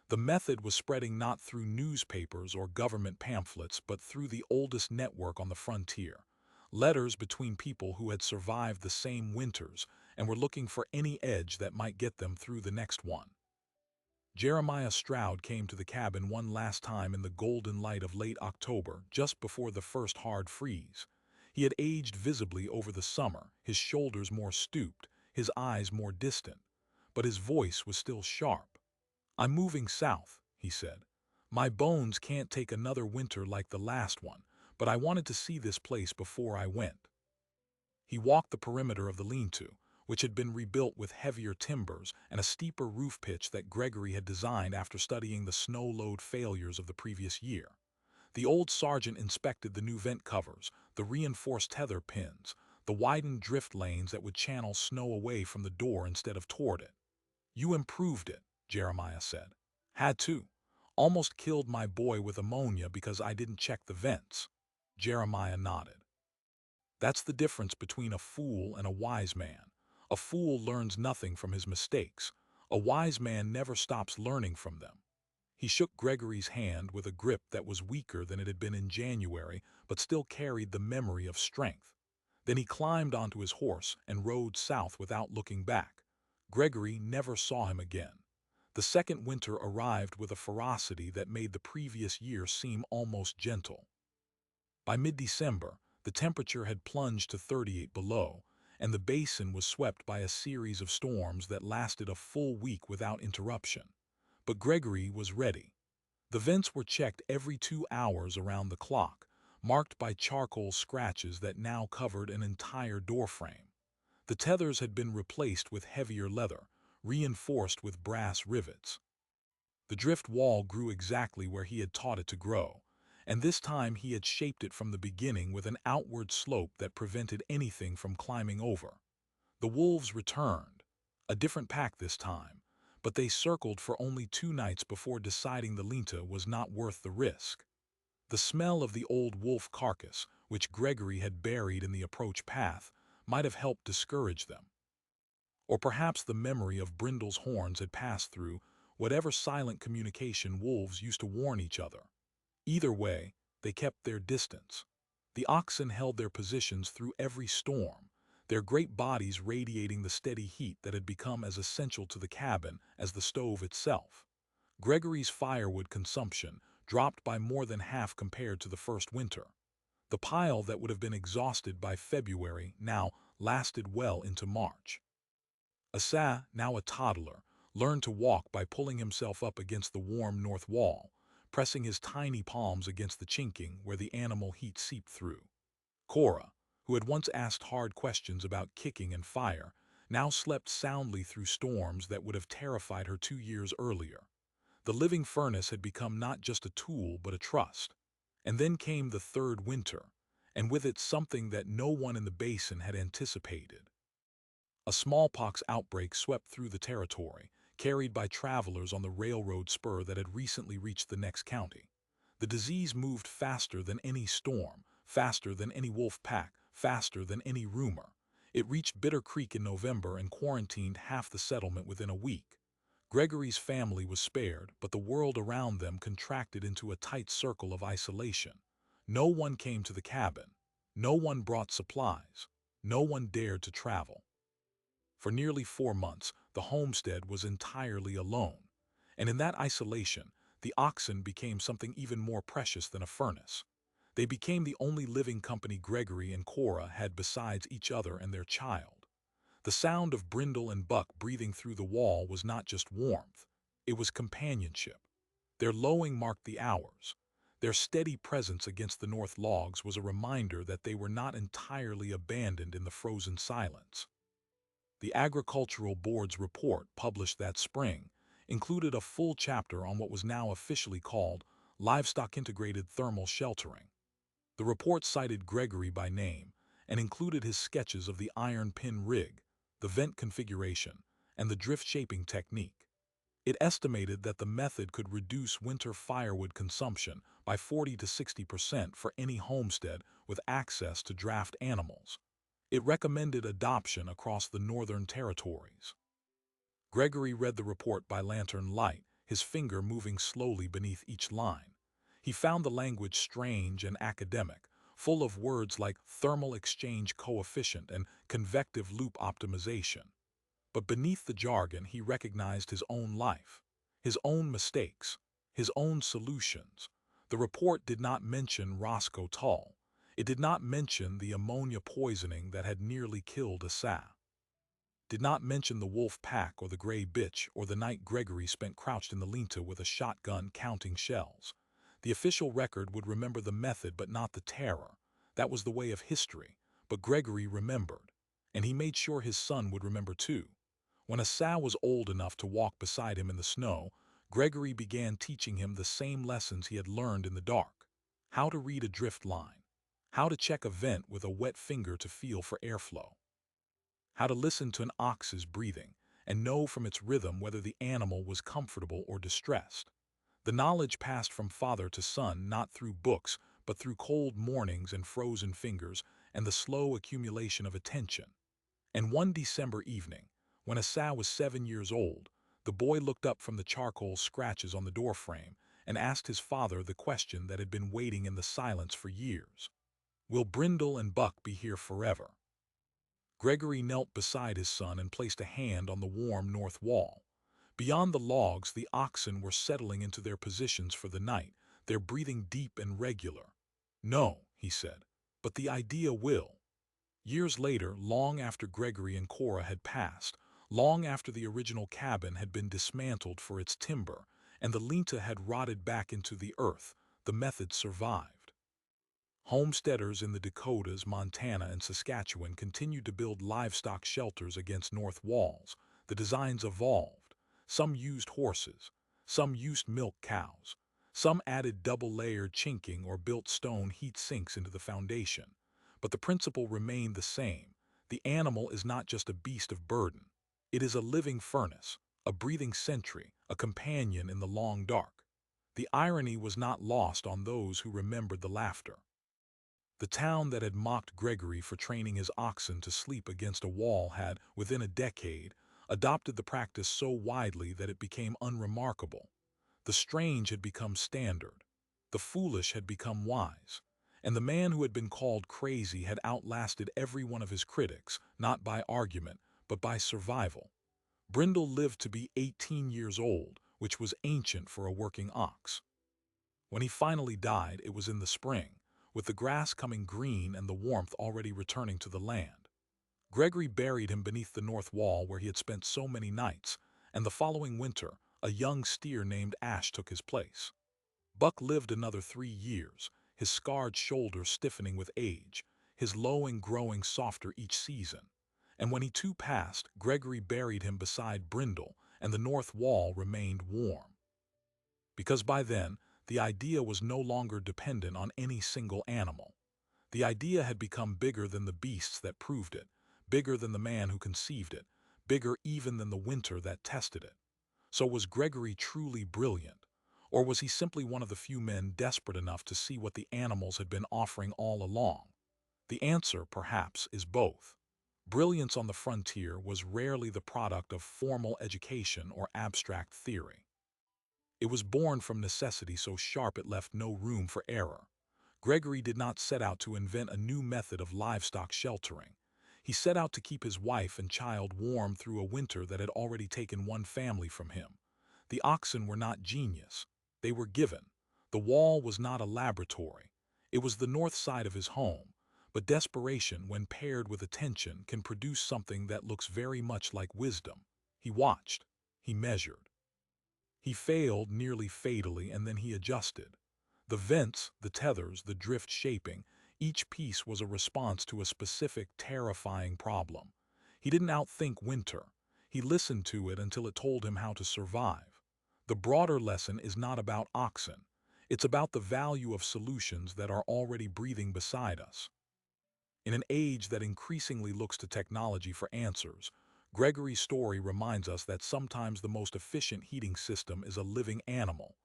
The method was spreading not through newspapers or government pamphlets, but through the oldest network on the frontier. Letters between people who had survived the same winters and were looking for any edge that might get them through the next one. Jeremiah Stroud came to the cabin one last time in the golden light of late October, just before the first hard freeze. He had aged visibly over the summer, his shoulders more stooped, his eyes more distant, but his voice was still sharp. "I'm moving south," he said. "My bones can't take another winter like the last one, but I wanted to see this place before I went." He walked the perimeter of the lean-to, which had been rebuilt with heavier timbers and a steeper roof pitch that Gregory had designed after studying the snow load failures of the previous year. The old sergeant inspected the new vent covers, the reinforced tether pins, the widened drift lanes that would channel snow away from the door instead of toward it. "You improved it," Jeremiah said. "Had to. Almost killed my boy with ammonia because I didn't check the vents." Jeremiah nodded. "That's the difference between a fool and a wise man. A fool learns nothing from his mistakes. A wise man never stops learning from them." He shook Gregory's hand with a grip that was weaker than it had been in January, but still carried the memory of strength. Then he climbed onto his horse and rode south without looking back. Gregory never saw him again. The second winter arrived with a ferocity that made the previous year seem almost gentle. By mid-December, the temperature had plunged to 38 below, and the basin was swept by a series of storms that lasted a full week without interruption. But Gregory was ready. The vents were checked every 2 hours around the clock, marked by charcoal scratches that now covered an entire doorframe. The tethers had been replaced with heavier leather, reinforced with brass rivets. The drift wall grew exactly where he had taught it to grow, and this time he had shaped it from the beginning with an outward slope that prevented anything from climbing over. The wolves returned, a different pack this time, but they circled for only 2 nights before deciding the Linta was not worth the risk. The smell of the old wolf carcass, which Gregory had buried in the approach path, might have helped discourage them. Or perhaps the memory of Brindle's horns had passed through whatever silent communication wolves used to warn each other. Either way, they kept their distance. The oxen held their positions through every storm, their great bodies radiating the steady heat that had become as essential to the cabin as the stove itself. Gregory's firewood consumption dropped by more than half compared to the first winter. The pile that would have been exhausted by February now lasted well into March. Asa, now a toddler, learned to walk by pulling himself up against the warm north wall, pressing his tiny palms against the chinking where the animal heat seeped through. Cora, who had once asked hard questions about kicking and fire, now slept soundly through storms that would have terrified her 2 years earlier. The living furnace had become not just a tool but a trust. And then came the third winter, and with it something that no one in the basin had anticipated. A smallpox outbreak swept through the territory, carried by travelers on the railroad spur that had recently reached the next county. The disease moved faster than any storm, faster than any wolf pack, faster than any rumor. It reached Bitter Creek in November and quarantined half the settlement within a week. Gregory's family was spared, but the world around them contracted into a tight circle of isolation. No one came to the cabin. No one brought supplies. No one dared to travel. For nearly 4 months, the homestead was entirely alone, and in that isolation, the oxen became something even more precious than a furnace. They became the only living company Gregory and Cora had besides each other and their child. The sound of Brindle and Buck breathing through the wall was not just warmth, it was companionship. Their lowing marked the hours. Their steady presence against the north logs was a reminder that they were not entirely abandoned in the frozen silence. The Agricultural Board's report, published that spring, included a full chapter on what was now officially called Livestock Integrated Thermal Sheltering. The report cited Gregory by name and included his sketches of the iron pin rig, the vent configuration, and the drift shaping technique. It estimated that the method could reduce winter firewood consumption by 40 to 60% for any homestead with access to draft animals. It recommended adoption across the northern territories. Gregory read the report by lantern light, his finger moving slowly beneath each line. He found the language strange and academic, full of words like thermal exchange coefficient and convective loop optimization. But beneath the jargon he recognized his own life, his own mistakes, his own solutions. The report did not mention Roscoe Tull. It did not mention the ammonia poisoning that had nearly killed Asa. Did not mention the wolf pack or the gray bitch or the night Gregory spent crouched in the Linta with a shotgun counting shells. The official record would remember the method but not the terror. That was the way of history, but Gregory remembered, and he made sure his son would remember too. When Asa was old enough to walk beside him in the snow, Gregory began teaching him the same lessons he had learned in the dark. How to read a drift line. How to check a vent with a wet finger to feel for airflow. How to listen to an ox's breathing and know from its rhythm whether the animal was comfortable or distressed. The knowledge passed from father to son not through books, but through cold mornings and frozen fingers and the slow accumulation of attention. And one December evening, when Asa was 7 years old, the boy looked up from the charcoal scratches on the doorframe and asked his father the question that had been waiting in the silence for years. Will Brindle and Buck be here forever? Gregory knelt beside his son and placed a hand on the warm north wall. Beyond the logs, the oxen were settling into their positions for the night, their breathing deep and regular. No, he said, but the idea will. Years later, long after Gregory and Cora had passed, long after the original cabin had been dismantled for its timber, and the Linta had rotted back into the earth, the method survived. Homesteaders in the Dakotas, Montana, and Saskatchewan continued to build livestock shelters against north walls. The designs evolved. Some used horses, some used milk cows, Some added double-layered chinking or built stone heat sinks into the foundation. But the principle remained the same. The animal is not just a beast of burden. It is a living furnace, a breathing sentry, a companion in the long dark. The irony was not lost on those who remembered the laughter. The town that had mocked Gregory for training his oxen to sleep against a wall had, within a decade, adopted the practice so widely that it became unremarkable. The strange had become standard. The foolish had become wise. And the man who had been called crazy had outlasted every one of his critics, not by argument, but by survival. Brindle lived to be 18 years old, which was ancient for a working ox. When he finally died, it was in the spring, with the grass coming green and the warmth already returning to the land. Gregory buried him beneath the north wall where he had spent so many nights, and the following winter, a young steer named Ash took his place. Buck lived another 3 years, his scarred shoulder stiffening with age, his lowing growing softer each season. And when he too passed, Gregory buried him beside Brindle, and the north wall remained warm. Because by then, the idea was no longer dependent on any single animal. The idea had become bigger than the beasts that proved it, bigger than the man who conceived it, bigger even than the winter that tested it. So was Gregory truly brilliant? Or was he simply one of the few men desperate enough to see what the animals had been offering all along? The answer, perhaps, is both. Brilliance on the frontier was rarely the product of formal education or abstract theory. It was born from necessity so sharp it left no room for error. Gregory did not set out to invent a new method of livestock sheltering. He set out to keep his wife and child warm through a winter that had already taken one family from him. The oxen were not genius. They were given. The wall was not a laboratory. It was the north side of his home. But desperation, when paired with attention, can produce something that looks very much like wisdom. He watched. He measured. He failed nearly fatally, and then he adjusted. The vents, the tethers, the drift shaping, each piece was a response to a specific, terrifying problem. He didn't outthink winter. He listened to it until it told him how to survive. The broader lesson is not about oxen. It's about the value of solutions that are already breathing beside us. In an age that increasingly looks to technology for answers, Gregory's story reminds us that sometimes the most efficient heating system is a living animal.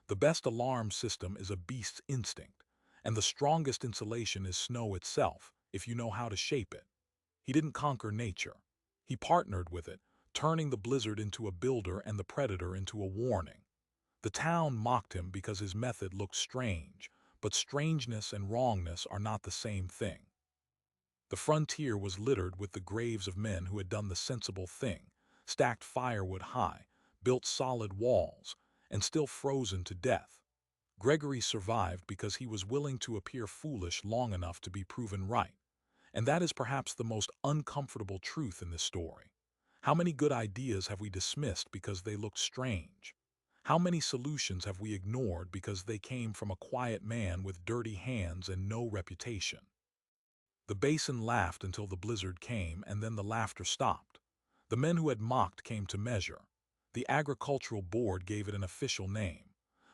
The best alarm system is a beast's instinct, and the strongest insulation is snow itself, if you know how to shape it. He didn't conquer nature. He partnered with it, turning the blizzard into a builder and the predator into a warning. The town mocked him because his method looked strange, but strangeness and wrongness are not the same thing. The frontier was littered with the graves of men who had done the sensible thing, stacked firewood high, built solid walls, and still frozen to death. Gregory survived because he was willing to appear foolish long enough to be proven right. And that is perhaps the most uncomfortable truth in this story. How many good ideas have we dismissed because they looked strange? How many solutions have we ignored because they came from a quiet man with dirty hands and no reputation? The basin laughed until the blizzard came, and then the laughter stopped. The men who had mocked came to measure. The agricultural board gave it an official name.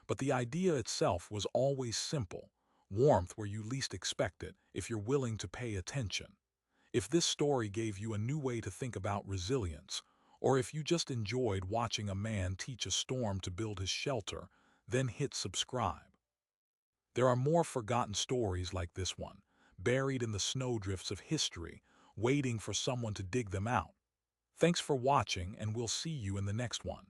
But the idea itself was always simple: warmth where you least expect it, if you're willing to pay attention. If this story gave you a new way to think about resilience, or if you just enjoyed watching a man teach a storm to build his shelter, then hit subscribe. There are more forgotten stories like this one, buried in the snowdrifts of history, waiting for someone to dig them out. Thanks for watching, and we'll see you in the next one.